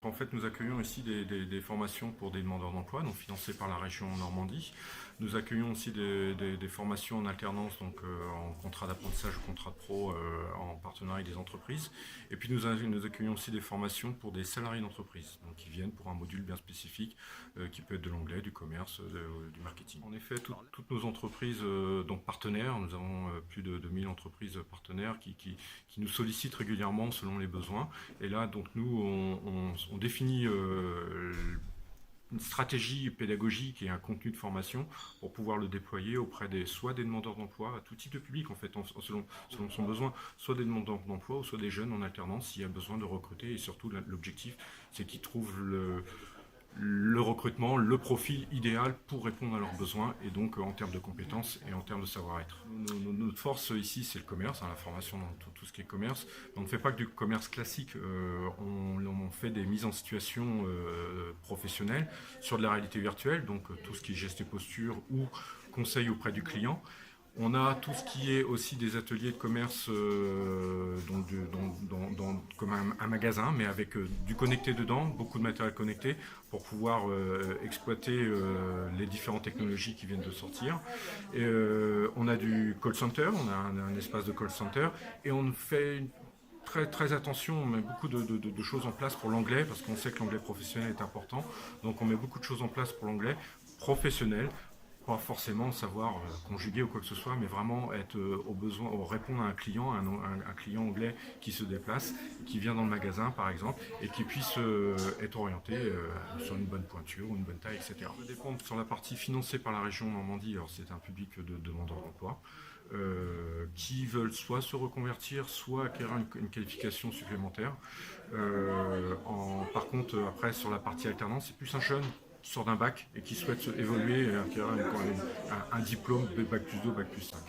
En fait, nous accueillons ici des formations pour des demandeurs d'emploi, donc financées par la région Normandie. Nous accueillons aussi des formations en alternance, donc en contrat d'apprentissage ou contrat de pro en partenariat avec des entreprises. Et puis nous accueillons aussi des formations pour des salariés d'entreprise, donc qui viennent pour un module bien spécifique, qui peut être de l'anglais, du commerce, du marketing. En effet, toutes nos entreprises donc partenaires, nous avons plus de 2000 entreprises partenaires qui nous sollicitent régulièrement selon les besoins. Et là, donc nous, on définit une stratégie pédagogique et un contenu de formation pour pouvoir le déployer auprès soit des demandeurs d'emploi, à tout type de public en fait, selon son besoin, soit des demandeurs d'emploi ou soit des jeunes en alternance s'il y a besoin de recruter. Et surtout, l'objectif, c'est qu'ils trouvent le recrutement, le profil idéal pour répondre à leurs besoins et donc en termes de compétences et en termes de savoir-être. Notre force ici, c'est le commerce, la formation dans tout ce qui est commerce. Mais on ne fait pas que du commerce classique, on fait des mises en situation professionnelles sur de la réalité virtuelle, donc tout ce qui est geste et posture ou conseil auprès du client. On a tout ce qui est aussi des ateliers de commerce comme un magasin, mais avec du connecté dedans, beaucoup de matériel connecté pour pouvoir exploiter les différentes technologies qui viennent de sortir. Et, on a du call center, on a un espace de call center et on fait très attention, on met beaucoup de choses en place pour l'anglais parce qu'on sait que l'anglais professionnel est important. Donc on met beaucoup de choses en place pour l'anglais professionnel, pas forcément savoir conjuguer ou quoi que ce soit, mais vraiment être au besoin, répondre à un client, un client anglais qui se déplace, qui vient dans le magasin par exemple, et qui puisse être orienté sur une bonne pointure ou une bonne taille, etc. Ça dépend sur la partie financée par la région Normandie, alors c'est un public de demandeurs d'emploi. Qui veulent soit se reconvertir, soit acquérir une qualification supplémentaire. Par contre, après, sur la partie alternance, c'est plus un jeune qui sort d'un bac et qui souhaite évoluer et acquérir un diplôme de bac plus 2, bac plus 5.